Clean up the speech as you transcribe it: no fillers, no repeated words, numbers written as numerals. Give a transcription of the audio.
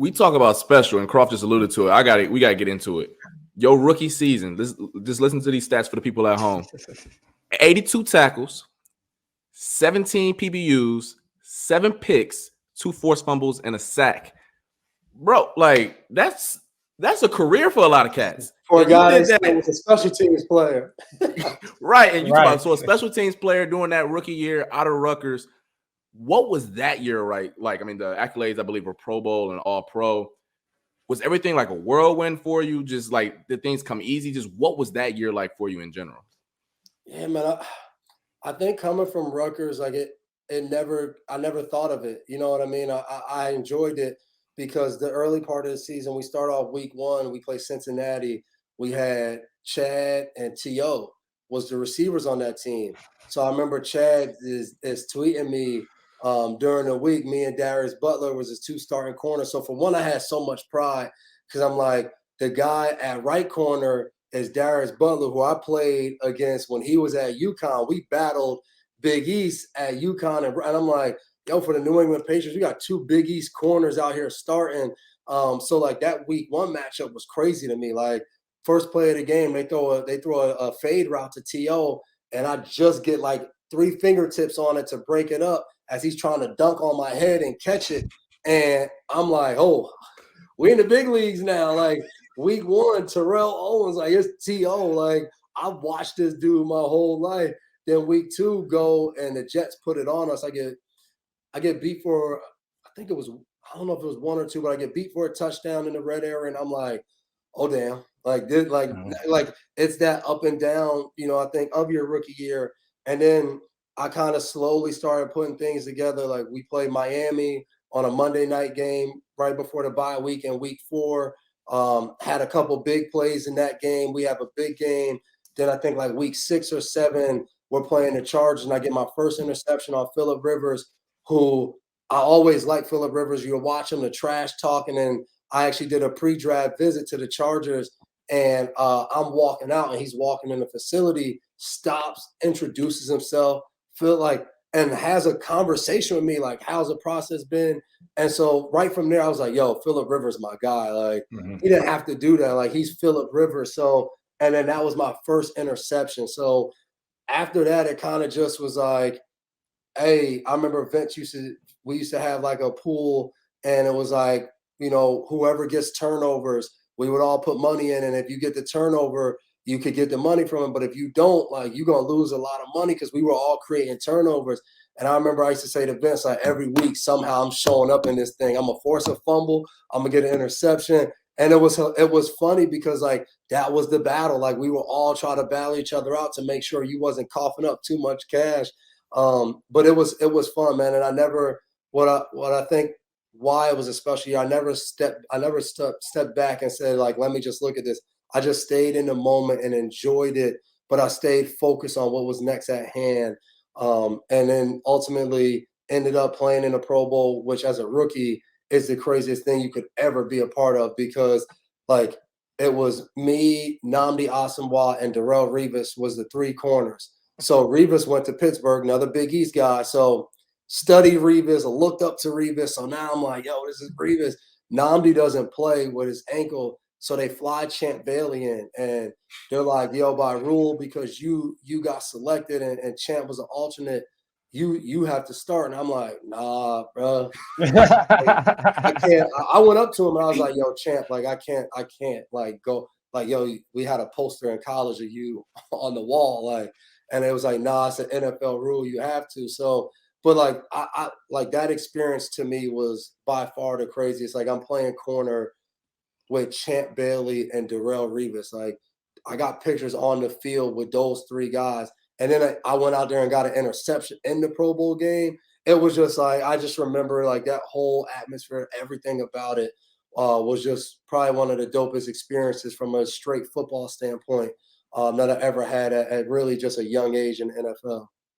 We talk about special, and Croft just alluded to it. We gotta get into it. Your rookie season. Just listen to these stats for the people at home. 82 tackles, 17 PBUs, 7 picks, 2 forced fumbles, and a sack. Bro, like that's a career for a lot of cats. For a guy that was a special teams player. Right. And you talk about, so a special teams player doing that rookie year out of Rutgers. What was that year like? I mean, the accolades, I believe, were Pro Bowl and All Pro. Was everything like a whirlwind for you? Just like did things come easy? Just what was that year like for you in general? Yeah, man. I think coming from Rutgers, like I never thought of it. You know what I mean? I enjoyed it because the early part of the season, we start off week 1, we play Cincinnati. We had Chad and T.O. was the receivers on that team. So I remember Chad is tweeting me during the week. Me and Darius Butler was his 2 starting corners. So for one, I had so much pride because I'm like, the guy at right corner is Darius Butler, who I played against when he was at UConn. We battled Big East at UConn. And I'm like, yo, for the New England Patriots, we got 2 Big East corners out here starting. So like that week 1 matchup was crazy to me. Like first play of the game, they throw a fade route to T.O., and I just get like 3 fingertips on it to break it up as he's trying to dunk on my head and catch it. And I'm like, oh, we're in the big leagues now. Like week 1, Terrell Owens, like it's T.O. Like I've watched this dude my whole life. Then week 2 go and the Jets put it on us. I get beat for, I think it was, I don't know if it was 1 or 2, but I get beat for a touchdown in the red area, and I'm like, oh damn, like it's that up and down, you know, I think of your rookie year. And then I kind of slowly started putting things together. Like we played Miami on a Monday night game right before the bye week in week 4. Had a couple big plays in that game. We have a big game. Then I think like week 6 or 7, we're playing the Chargers, and I get my first interception on Phillip Rivers, who I always like Phillip Rivers. You'll watch him, the trash talking, and I actually did a pre-draft visit to the Chargers, and I'm walking out, and he's walking in the facility, stops, introduces himself, and has a conversation with me, like, how's the process been? And so right from there, I was like, yo, Phillip Rivers, my guy. Like, he didn't have to do that. Like, he's Phillip Rivers. So, and then that was my first interception. So after that, it kind of just was like, hey, I remember we used to have like a pool, and it was like, you know, whoever gets turnovers, we would all put money in. And if you get the turnover, you could get the money from it. But if you don't, like, you're going to lose a lot of money because we were all creating turnovers. And I remember I used to say to Vince, like, every week, somehow I'm showing up in this thing. I'm going to force a fumble. I'm going to get an interception. And it was funny because, like, that was the battle. Like, we were all trying to battle each other out to make sure you wasn't coughing up too much cash. But it was fun, man. And I never, what I think why it was a special year, I never stepped back and said, like, let me just look at this. I just stayed in the moment and enjoyed it, but I stayed focused on what was next at hand. And then ultimately ended up playing in the Pro Bowl, which as a rookie is the craziest thing you could ever be a part of, because like it was me, Nnamdi Asomugha, and Derell Rivas was the 3 corners. So Rivas went to Pittsburgh, another Big East guy. So studied Rivas, looked up to Rivas. So now I'm like, yo, this is Rivas. Nnamdi doesn't play with his ankle. So they fly Champ Bailey in, and they're like, yo, by rule, because you got selected and Champ was an alternate, you have to start. And I'm like, nah, bro. I can't. I went up to him and I was like, yo, Champ, like, I can't like go, like, yo, we had a poster in college of you on the wall. Like, and it was like, nah, it's an NFL rule. You have to. So, but like, I like that experience to me was by far the craziest. Like, I'm playing corner with Champ Bailey and Derell Rivas. Like, I got pictures on the field with those 3 guys. And then I went out there and got an interception in the Pro Bowl game. It was just like, I just remember like that whole atmosphere, everything about it was just probably one of the dopest experiences from a straight football standpoint that I ever had at really just a young age in the NFL.